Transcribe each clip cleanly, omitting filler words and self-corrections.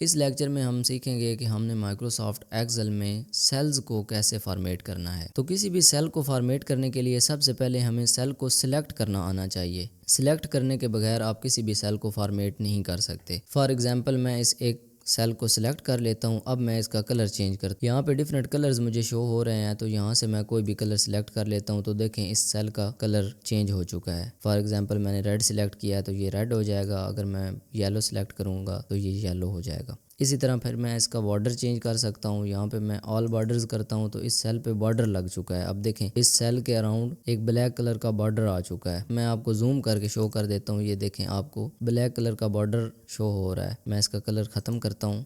اس lecture میں ہم سیکھیں گے کہ ہم نے مائکروسافٹ ایکسل میں سیلز کو کیسے فارمیٹ کرنا ہے۔ تو کسی بھی سیل کو فارمیٹ کرنے کے لیے سب سے پہلے ہمیں سیل کو سلیکٹ کرنا آنا چاہیے۔ سلیکٹ کرنے کے بغیر آپ کسی بھی سیل کو فارمیٹ نہیں کر سکتے۔ فار ایگزامپل میں اس ایک سیل کو سلیکٹ کر لیتا ہوں، اب میں اس کا کلر چینج کرتا ہوں۔ یہاں پہ ڈیفرنٹ کلرز مجھے شو ہو رہے ہیں، تو یہاں سے میں کوئی بھی کلر سلیکٹ کر لیتا ہوں، تو دیکھیں اس سیل کا کلر چینج ہو چکا ہے۔ فار ایگزامپل میں نے ریڈ سلیکٹ کیا ہے تو یہ ریڈ ہو جائے گا، اگر میں یلو سلیکٹ کروں گا تو یہ یلو ہو جائے گا۔ اسی طرح پھر میں اس کا بارڈر چینج کر سکتا ہوں، یہاں پہ میں آل بارڈرز کرتا ہوں تو اس سیل پہ بارڈر لگ چکا ہے۔ اب دیکھیں اس سیل کے اراؤنڈ ایک بلیک کلر کا بارڈر آ چکا ہے۔ میں آپ کو زوم کر کے شو کر دیتا ہوں، یہ دیکھیں آپ کو بلیک کلر کا بارڈر شو ہو رہا ہے۔ میں اس کا کلر ختم کرتا ہوں،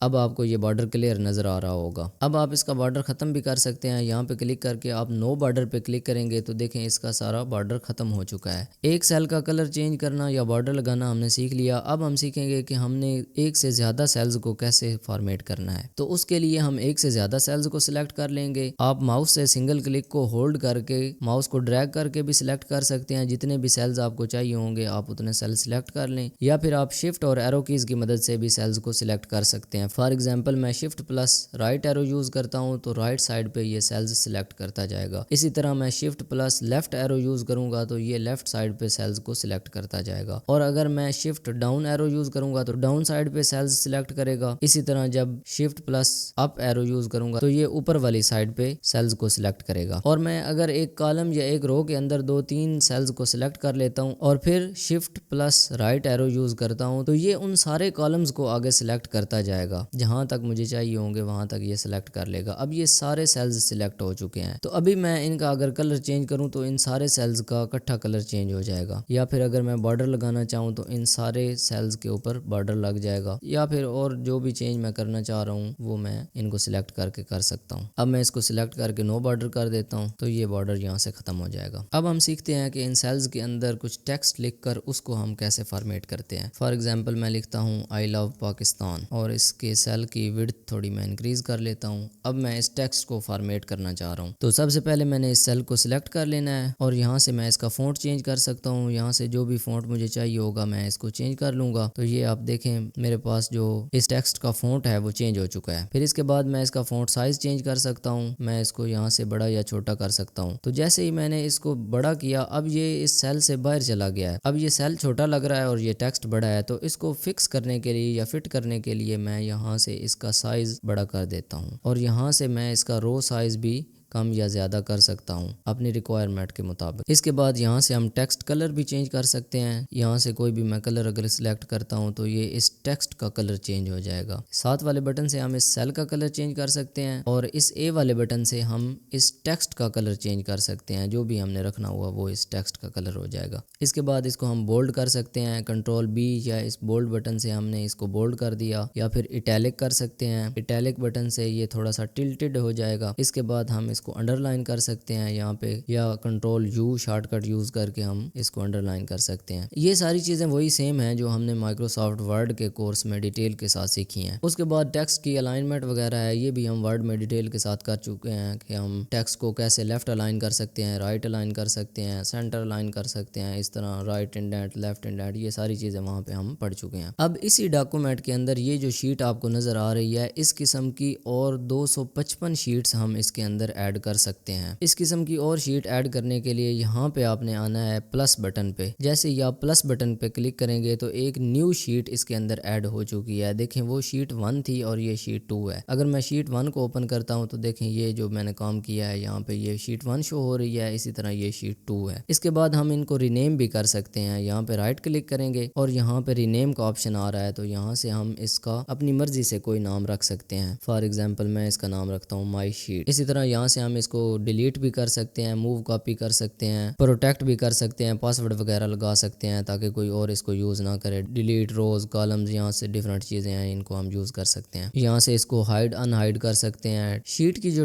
اب آپ کو یہ بارڈر کلیئر نظر آ رہا ہوگا۔ اب آپ اس کا بارڈر ختم بھی کر سکتے ہیں، یہاں پہ کلک کر کے آپ نو بارڈر پہ کلک کریں گے تو دیکھیں اس کا سارا بارڈر ختم ہو چکا ہے۔ ایک سیل کا کلر چینج کرنا یا بارڈر لگانا ہم نے سیکھ لیا۔ اب ہم سیکھیں گے کہ ہم نے ایک سے زیادہ سیلز کو کیسے فارمیٹ کرنا ہے۔ تو اس کے لیے ہم ایک سے زیادہ سیلز کو سلیکٹ کر لیں گے۔ آپ ماؤس سے سنگل کلک کو ہولڈ کر کے ماؤس کو ڈریگ کر کے بھی سلیکٹ کر سکتے ہیں، جتنے بھی سیلز آپ کو چاہیے ہوں گے آپ اتنے سیل سلیکٹ کر لیں، یا پھر آپ شفٹ اور ایرو کیز کی مدد سے بھی سیلز کو سلیکٹ کر سکتے ہیں۔ فار ایگزامپل میں shift plus right arrow use کرتا ہوں تو رائٹ سائڈ پہ یہ سیلز سلیکٹ کرتا جائے گا۔ اسی طرح میں shift plus left arrow use کروں گا تو یہ لیفٹ سائڈ پہ سیلز کو سلیکٹ کرتا جائے گا، اور اگر میں شفٹ ڈاؤن ایرو یوز کروں گا تو ڈاؤن سائڈ پہ سیلز سلیکٹ کرے گا۔ اسی طرح جب shift plus up arrow use کروں گا تو یہ اوپر والی سائڈ پہ سیلز کو سلیکٹ کرے گا۔ اور میں اگر ایک کالم یا ایک رو کے اندر 2-3 سیلز کو سلیکٹ کر لیتا ہوں اور پھر shift plus right arrow use کرتا ہوں تو یہ ان سارے کالمز کو آگے سلیکٹ کرتا جائے گا، جہاں تک مجھے چاہیے ہوں گے وہاں تک یہ سلیکٹ کر لے گا۔ اب یہ سارے سیلز سلیکٹ ہو چکے ہیں، تو ابھی میں ان کا اگر کلر چینج کروں تو ان سارے سیلز کا اکٹھا کلر چینج ہو جائے گا، یا پھر اگر میں بارڈر لگانا چاہوں تو ان سارے سیلز کے اوپر بارڈر لگ جائے گا، یا پھر اور جو بھی چینج میں کرنا چاہ رہا ہوں وہ میں ان کو سلیکٹ کر کے کر سکتا ہوں۔ اب میں اس کو سلیکٹ کر کے نو بارڈر کر دیتا ہوں تو یہ بارڈر یہاں سے ختم ہو جائے گا۔ اب ہم سیکھتے ہیں کہ ان سیلز کے اندر کچھ ٹیکسٹ لکھ کر اس کو ہم کیسے فارمیٹ کرتے ہیں۔ فار ایگزامپل میں لکھتا ہوں آئی لو پاکستان، اور اس کے سیل کی وڈتھ تھوڑی میں انکریز کر لیتا ہوں۔ اب میں اس ٹیکسٹ کو فارمیٹ کرنا چاہ رہا ہوں، تو سب سے پہلے میں نے اس سیل کو سلیکٹ کر لینا ہے، اور یہاں سے میں اس کا فونٹ چینج کر سکتا ہوں۔ یہاں سے جو بھی فونٹ مجھے چاہیے ہوگا میں اس کو چینج کر لوں گا، تو یہ آپ دیکھیں میرے پاس جو اس ٹیکسٹ کا فونٹ ہے وہ چینج ہو چکا ہے۔ پھر اس کے بعد میں اس کا فونٹ سائز چینج کر سکتا ہوں، میں اس کو یہاں سے بڑا یا چھوٹا کر سکتا ہوں۔ تو جیسے ہی میں نے اس کو بڑا کیا اب یہ اس سیل سے باہر چلا گیا ہے، اب یہ سیل چھوٹا لگ رہا ہے اور یہ ٹیکسٹ بڑا ہے، تو اس کو فکس کرنے کے لیے یا فٹ کرنے کے لیے میں یہاں سے اس کا سائز بڑا کر دیتا ہوں، اور یہاں سے میں اس کا رو سائز بھی کم یا زیادہ کر سکتا ہوں اپنی ریکوائرمنٹ کے مطابق۔ اس کے بعد یہاں سے ہم ٹیکسٹ کلر بھی چینج کر سکتے ہیں، یہاں سے کوئی بھی میں کلر اگر سلیکٹ کرتا ہوں تو یہ اس ٹیکسٹ کا کلر چینج ہو جائے گا۔ ساتھ والے بٹن سے ہم اس سیل کا کلر چینج کر سکتے ہیں، اور اس اے والے بٹن سے ہم اس ٹیکسٹ کا کلر چینج کر سکتے ہیں، جو بھی ہم نے رکھنا ہوا وہ اس ٹیکسٹ کا کلر ہو جائے گا۔ اس کے بعد اس کو ہم بولڈ کر سکتے ہیں، کنٹرول بی یا اس بولڈ بٹن سے ہم نے اس کو بولڈ کر دیا، یا پھر اٹیلک کر سکتے ہیں، اٹیلک بٹن سے یہ تھوڑا سا ٹلٹڈ ہو جائے گا۔ اس کے بعد ہم اس کو انڈر لائن کر سکتے ہیں یہاں پہ، یا control U short cut use کر کے ہم اس کو انڈر لائن کر سکتے ہیں۔ یہ ساری چیزیں وہی سیم ہیں جو ہم نے مائکروسافٹ ورڈ کے کورس میں ڈیٹیل کے ساتھ سیکھی ہیں۔ اس کے بعد ٹیکسٹ کی الائنمنٹ وغیرہ ہے، یہ بھی ہم ورڈ میں ڈیٹیل کے ساتھ کر چکے ہیں کہ ہم ٹیکسٹ کو کیسے لیفٹ الائن کر سکتے ہیں، رائٹ الائن کر سکتے ہیں، سینٹر الائن کر سکتے ہیں، اس طرح رائٹ انڈینٹ، لیفٹ انڈینٹ، یہ ساری چیزیں وہاں پہ ہم پڑھ چکے ہیں۔ اب اسی ڈاکومنٹ کے اندر یہ جو شیٹ آپ کو نظر آ رہی ہے اس قسم کی اور 255 شیٹس ہم اس کے اندر ایڈ کر سکتے ہیں۔ اس قسم کی اور شیٹ ایڈ کرنے کے لیے یہاں پہ آپ نے آنا ہے پلس بٹن پہ، جیسے ہی آپ پلس بٹن پہ کلک کریں گے تو ایک نیو شیٹ اس کے اندر ایڈ ہو چکی ہے۔ دیکھیں وہ شیٹ 1 تھی اور یہ شیٹ 2 ہے۔ اگر میں شیٹ 1 کو اوپن کرتا ہوں تو دیکھیں یہ جو میں نے کام کیا ہے یہاں پہ یہ شیٹ 1 شو ہو رہی ہے، اسی طرح یہ شیٹ 2 ہے۔ اس کے بعد ہم ان کو رینیم بھی کر سکتے ہیں، یہاں پہ رائٹ کلک کریں گے اور یہاں پہ رینیم کا آپشن آ رہا ہے، تو یہاں سے ہم اس کا اپنی مرضی سے کوئی نام رکھ سکتے ہیں۔ فار ایگزامپل میں اس کا نام رکھتا ہوں مائی شیٹ۔ اسی طرح یہاں سے ہم اس کو ڈیلیٹ بھی کر سکتے ہیں، موو کاپی کر سکتے ہیں، پروٹیکٹ بھی کر سکتے ہیں، پاسورڈ وغیرہ لگا سکتے ہیں تاکہ کوئی اور اس کو یوز نہ کرے۔ ڈیلیٹ روز، کالمز، یہاں سے ڈیفرنٹ چیزیں ہیں ان کو ہم یوز کر سکتے ہیں۔ یہاں سے اس کو ہائیڈ ان ہائیڈ کر سکتے ہیں۔ شیٹ کی جو